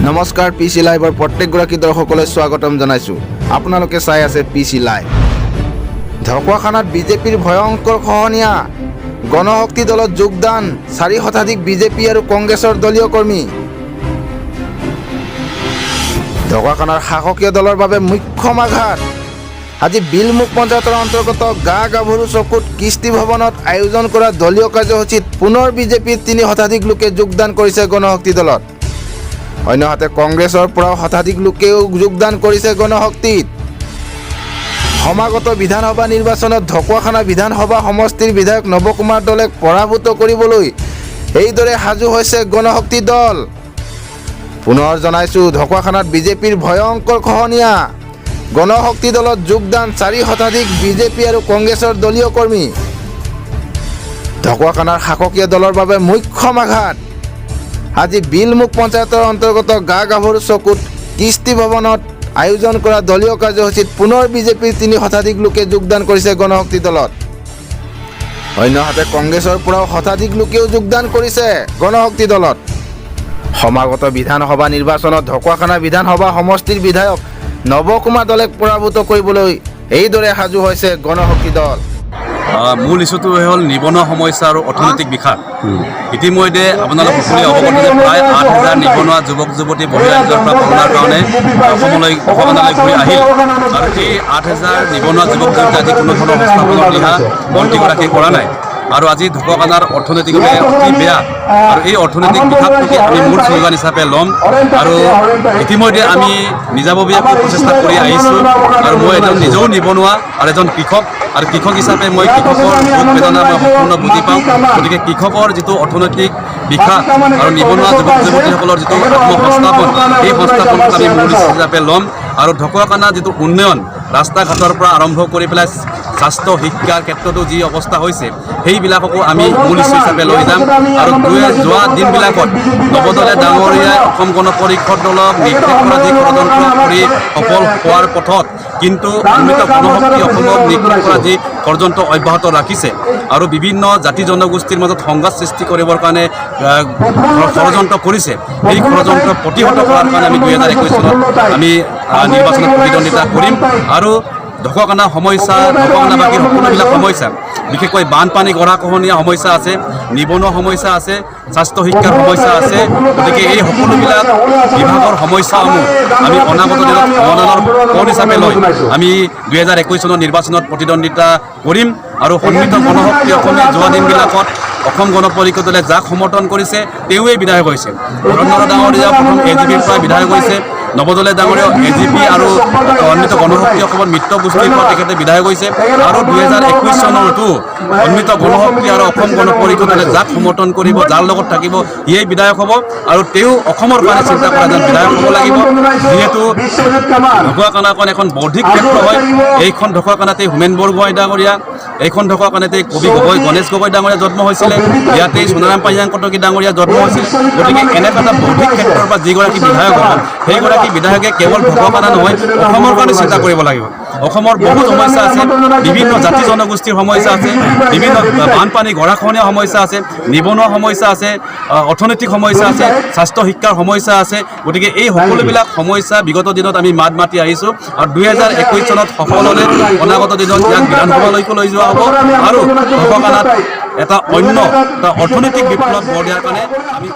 নমস্কাৰ pclive প্ৰত্যেকগৰাকী দৰ্শকলৈ স্বাগতম জনাইছো। আপোনালোকে চাই আছে pclive। ঢকুৱাখানাত বিজেপিৰ ভয়ংকৰ খহনীয়া, গণশক্তি দলত যোগদান 4 শতাধিক বিজেপি আৰু কংগ্ৰেছৰ দলীয় কৰ্মী। ঢকুৱাখানাৰ শাসকীয় দলৰ বাবে মুখ্য আঘাত। আজি বিলমুখ পঞ্চায়তৰ অন্তৰ্গত গাভৰু চকুত কৃষ্টি ভৱনত আয়োজন কৰা দলীয় কাৰ্যসূচীত পুনৰ বিজেপিৰ 3 শতাধিক লোকে যোগদান কৰিছে গণশক্তি দলত। অন্যহাতে কংগ্ৰেছৰ পৰা শতাধিক লোকেও যোগদান কৰিছে গণশক্তিত। সমাগত বিধানসভা নিৰ্বাচনত ঢকুৱাখানা বিধানসভা সমষ্টিৰ বিধায়ক নৱকুমাৰ দলেক পৰাভূত কৰিবলৈ এইদৰে সাজু হৈছে গণশক্তি দল। পুনৰ জনাইছো, ঢকুৱাখানাত বিজেপিৰ ভয়ংকৰ খহনীয়া, গণশক্তি দলত যোগদান 4 শতাধিক বিজেপি আৰু কংগ্ৰেছৰ দলীয় কৰ্মী। ঢকুৱাখানাৰ শাসকীয় দলৰ বাবে মুখ্য আঘাত। আজি বিলমুখ পঞ্চায়তৰ অন্তৰ্গত গাভৰু চকুত কৃষ্টি ভৱনত আয়োজন কৰা দলীয় কাৰ্যসূচীত পুনৰ বিজেপিৰ 3 শতাধিক লোকে যোগদান কৰিছে গণশক্তি দলত। অন্যহাতে কংগ্ৰেছৰ পৰাও শতাধিক লোকেও যোগদান কৰিছে গণশক্তি দলত। সমাগত বিধানসভা নিৰ্বাচনত ঢকুৱাখানা বিধানসভা সমষ্টিৰ বিধায়ক নৱকুমাৰ দলেক পৰাভূত কৰিবলৈ এইদৰে সাজু হৈছে গণশক্তি দল। মূল ইস্যুটো হ'ল নিবনুৱা সমস্যা আৰু অৰ্থনৈতিক বিকাশ। ইতিমধ্যে আপোনালোক সকলোৱে অৱগত যে প্ৰায় 8,000 নিবনুৱা যুৱক যুৱতী বহিৰাজ্যৰ পৰা পঢ়াৰ কাৰণে অসমলৈ ঘূৰি আহিল। আৰু এই 8,000 নিবনুৱা যুৱক যুৱতী আজি কোনো ধৰণৰ সংস্থাপনৰ দিহা মন্ত্ৰীগৰাকীয়ে কৰা নাই। আৰু আজি ঢকুৱাখানাৰ অৰ্থনৈতিকভাৱে অতি বেয়া, আৰু এই অৰ্থনৈতিক বিকাশটোকে আমি মূল শ্লোগান হিচাপে ল'ম। আৰু ইতিমধ্যে আমি নিজাববীয়াকৈ প্ৰচেষ্টা কৰি আহিছোঁ। আৰু মই নিজেও নিবনুৱা আৰু এজন কৃষক, আৰু কৃষক হিচাপে মই কৃষকৰ দুখ বেদনা মই সম্পূৰ্ণ বুজি পাওঁ। গতিকে কৃষকৰ যিটো অৰ্থনৈতিক বিকাশ আৰু নিবনুৱা যুৱক যুৱতীসকলৰ যিটো আত্মসংস্থাপন, এই সংস্থাপনক আমি মূল হিচাপে ল'ম। আৰু ঢকুৱাখানাৰ যিটো উন্নয়ন, ৰাস্তা ঘাটৰ পৰা আৰম্ভ কৰি পেলাই স্বাস্থ্য শিক্ষাৰ ক্ষেত্ৰতো যি অৱস্থা হৈছে, সেইবিলাককো আমি মূল ইস্যু হিচাপে লৈ যাম। আৰু যোৱা দিনবিলাকত নৱদলে ডাঙৰীয়াই অসম গণ পৰিষদ দলক নিৰ্দেশ কৰা যি ষড়যন্ত্ৰ কৰি সফল হোৱাৰ পথত, কিন্তু অন্যত গণশক্তি অসমক নিৰ্দেশ কৰা যি ষড়যন্ত্ৰ অব্যাহত ৰাখিছে আৰু বিভিন্ন জাতি জনগোষ্ঠীৰ মাজত সংঘাত সৃষ্টি কৰিবৰ কাৰণে ষড়যন্ত্ৰ কৰিছে, এই ষড়যন্ত্ৰ প্ৰতিহত কৰাৰ কাৰণে আমি 2021 চনত আমি নিৰ্বাচনত প্ৰতিদ্বন্দ্বিতা কৰিম। আৰু ঢকুৱাখানা সমস্যা, ঢকুৱাখানাবাসীৰ সকলোবিলাক সমস্যা, বিশেষকৈ বানপানী গৰাখহনীয়া সমস্যা আছে, নিবনুৱা সমস্যা আছে, স্বাস্থ্য শিক্ষাৰ সমস্যা আছে। গতিকে এই সকলোবিলাক বিভাগৰ সমস্যাসমূহ আমি অনাগত দিনত সমাধানৰ পথ হিচাপে লৈ আমি 2021 চনৰ নিৰ্বাচনত প্ৰতিদ্বন্দ্বিতা কৰিম। আৰু সন্মিত গণশক্তি অসমে যোৱা দিনবিলাকত অসম গণ পৰিষদ দলে যাক সমৰ্থন কৰিছে তেওঁৱেই বিধায়ক হৈছে। ধৰণ ডাঙৰীয়া প্ৰথম AGPৰ পৰা বিধায়ক হৈছে, নৱদলে ডাঙৰীয়া AGP আৰু সন্মিত গণশক্তি অসমৰ মিত্ৰ গোষ্ঠীৰ পৰা তেখেতে বিধায়ক হৈছে। আৰু 2021 চনতো সন্মিত গণশক্তি আৰু অসম গণ পৰিষদ দলে যাক সমৰ্থন কৰিব, যাৰ লগত থাকিব, সিয়েই বিধায়ক হ'ব। আৰু তেওঁ অসমৰ কাৰণে চিন্তা কৰা যেন বিধায়ক হ'ব লাগিব। যিহেতু ঢকুৱাখানাখন এখন বৌদ্ধিক ক্ষেত্ৰ হয়, এইখন ঢকুৱাখানাতে হোমেন বৰগোহাঁই ডাঙৰীয়া, এইখন ঢকুৱাখানাতে কবি গণেশ গগৈ ডাঙৰীয়া জন্ম হৈছিলে, ইয়াতেই সোণাৰাম পাইজাং কটকী ডাঙৰীয়া জন্ম হৈছিল। গতিকে এনেকুৱা এটা বৌদ্ধিক ক্ষেত্ৰৰ পৰা যিগৰাকী বিধায়ক হ'ব, সেইগৰাকী বিধায়কে কেৱল ঢকুৱাখানা নহয়, অসমৰ কাৰণে চিন্তা কৰিব লাগিব। অসমৰ বহুত সমস্যা আছে, বিভিন্ন জাতি জনগোষ্ঠীৰ সমস্যা আছে, বিভিন্ন বানপানী গৰাখহনীয়া সমস্যা আছে, নিবনুৱা সমস্যা আছে, অৰ্থনৈতিক সমস্যা আছে, স্বাস্থ্য শিক্ষাৰ সমস্যা আছে। গতিকে এই সকলোবিলাক সমস্যা বিগত দিনত আমি মাত মাতি আহিছোঁ। আৰু 2021 চনত সফল হ'লে অনাগত দিনত ইয়াক বিধানসভালৈকো লৈ যোৱা হ'ব। আৰু ঢকুৱাখানাত এটা অন্য অৰ্থনৈতিক বিপ্লৱ গঢ় দিয়াৰ কাৰণে আমি